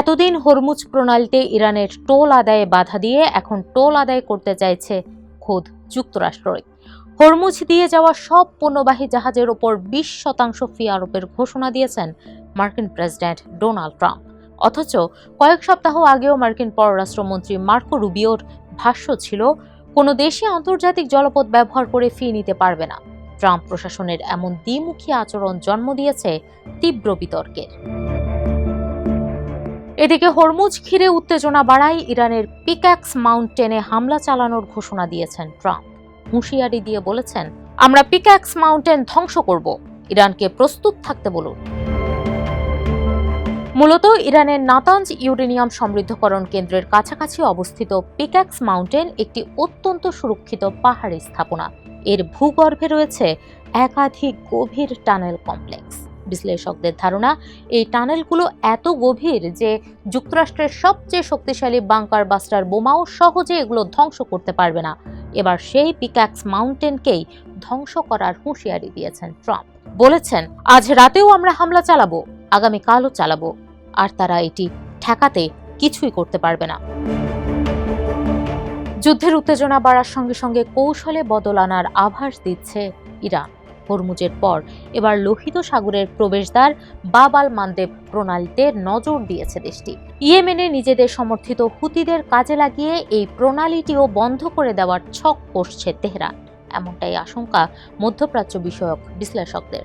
এতদিন হরমুজ প্রণালীতে ইরানের টোল আদায়ে বাধা দিয়ে এখন টোল আদায় করতে চাইছে খোদ যুক্তরাষ্ট্রই। হরমুজ দিয়ে যাওয়া সব পণ্যবাহী জাহাজের ওপর 20% ফি আরোপের ঘোষণা দিয়েছেন মার্কিন প্রেসিডেন্ট ডোনাল্ড ট্রাম্প। অথচ কয়েক সপ্তাহ আগেও মার্কিন পররাষ্ট্রমন্ত্রী মার্কো রুবিওর ভাষ্য ছিল, কোনো দেশই আন্তর্জাতিক জলপথ ব্যবহার করে ফি নিতে পারবে না। ট্রাম্প প্রশাসনের এমন দ্বিমুখী আচরণ জন্ম দিয়েছে তীব্র বিতর্কের। এদিকে হরমুজ ঘিরে উত্তেজনা বাড়ায় ইরানের পিক্যাক্স মাউন্টেনে হামলা চালানোর ঘোষণা দিয়েছেন ট্রাম্প। হুঁশিয়ারি দিয়ে বলেছেন, আমরা পিক্যাক্স মাউন্টেন ধ্বংস করব, ইরানকে প্রস্তুত থাকতে বলুন। মূলত ইরানের নাতাঞ্জ ইউরেনিয়াম সমৃদ্ধকরণ কেন্দ্রের কাছাকাছি অবস্থিত পিক্যাক্স মাউন্টেন একটি অত্যন্ত সুরক্ষিত পাহাড়ি স্থাপনা। এর ভূগর্ভে রয়েছে একাধিক গভীর টানেল কমপ্লেক্স। বিশ্লেষকদের ধারণা, এই টানেলগুলো এত গভীর যে যুক্তরাষ্ট্রের সবচেয়ে শক্তিশালী বাংকার বাস্টার বোমাও সহজে এগুলো ধ্বংস করতে পারবে না। এবার সেই পিক্যাক্স মাউন্টেনকেই ধ্বংস করার হুঁশিয়ারি দিয়েছেন ট্রাম্প। বলেছেন, আজ রাতেও আমরা হামলা চালাবো, আগামীকালও চালাবো, আর তারা এটি ঠেকাতে কিছুই করতে পারবে না। যুদ্ধের উত্তেজনা বাড়ার সঙ্গে সঙ্গে কৌশলে বদল আনার আভাস দিচ্ছে ইরান। হরমুজের পর এবার লোহিত সাগরের প্রবেশদ্বার বাব আল মানদেব প্রণালীতে নজর দিয়েছে দেশটি। ইয়েমেনে নিজেদের সমর্থিত হুতিদের কাজে লাগিয়ে এই প্রণালীটিও বন্ধ করে দেওয়ার ছক কষছে তেহরান, এমনটাই আশঙ্কা মধ্যপ্রাচ্য বিষয়ক বিশ্লেষকদের।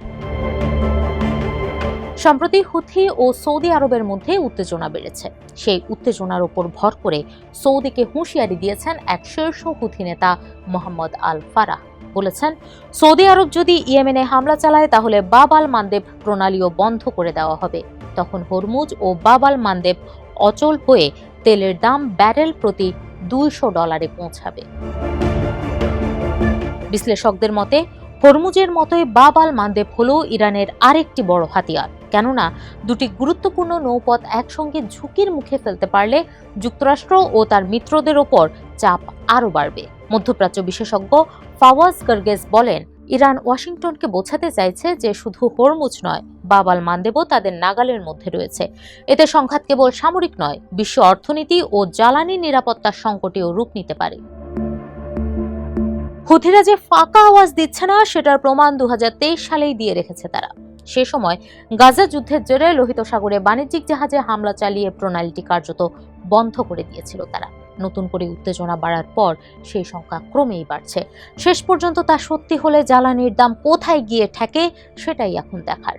সম্প্রতি হুথি ও সৌদি আরবের মধ্যে উত্তেজনা বেড়েছে। সেই উত্তেজনার উপর ভর করে সৌদিকে হুঁশিয়ারি দিয়েছেন এক শীর্ষ হুথি নেতা মোহাম্মদ আল ফারাহ। বলেছেন, সৌদি আরব যদি ইয়েমেনে হামলা চালায় তাহলে বাব আল মানদেব প্রণালীও বন্ধ করে দেওয়া হবে। তখন হরমুজ ও বাব আল মানদেব অচল হয়ে তেলের দাম ব্যারেল প্রতি $200 পৌঁছাবে। বিশ্লেষকদের মতে, হরমুজের মতোই বাব আল মানদেব হল ইরানের আরেকটি বড় হাতিয়ার। কেননা দুটি গুরুত্বপূর্ণ নৌপথ একসঙ্গে ঝুঁকির মুখে ফেলতে পারলে যুক্তরাষ্ট্র ও তার মিত্রদের ওপর চাপ আরও বাড়বে। মধ্যপ্রাচ্য বিশেষজ্ঞ ফাওয়াজ গার্গেস বলেন, ইরান ওয়াশিংটনকে বোঝাতে চাইছে যে শুধু হরমুজ নয়, বাব আল মানদেবও তাদের নাগালের মধ্যে রয়েছে। এতে সংঘাত কেবল সামরিক নয়, বিশ্ব অর্থনীতি ও জ্বালানি নিরাপত্তার সংকটেও রূপ নিতে পারে। হুথিরা যে ফাঁকা আওয়াজ দিচ্ছে না সেটার প্রমাণ 2023 সালেই দিয়ে রেখেছে তারা। সে সময় গাজা যুদ্ধের জেরে লোহিত সাগরে বাণিজ্যিক জাহাজে হামলা চালিয়ে প্রণালীটি কার্যত বন্ধ করে দিয়েছিল তারা। নতুন করে উত্তেজনা বাড়ার পর সেই সংখ্যা ক্রমেই বাড়ছে। শেষ পর্যন্ত তা সত্যি হলে জ্বালানির দাম কোথায় গিয়ে ঠেকে সেটাই এখন দেখার।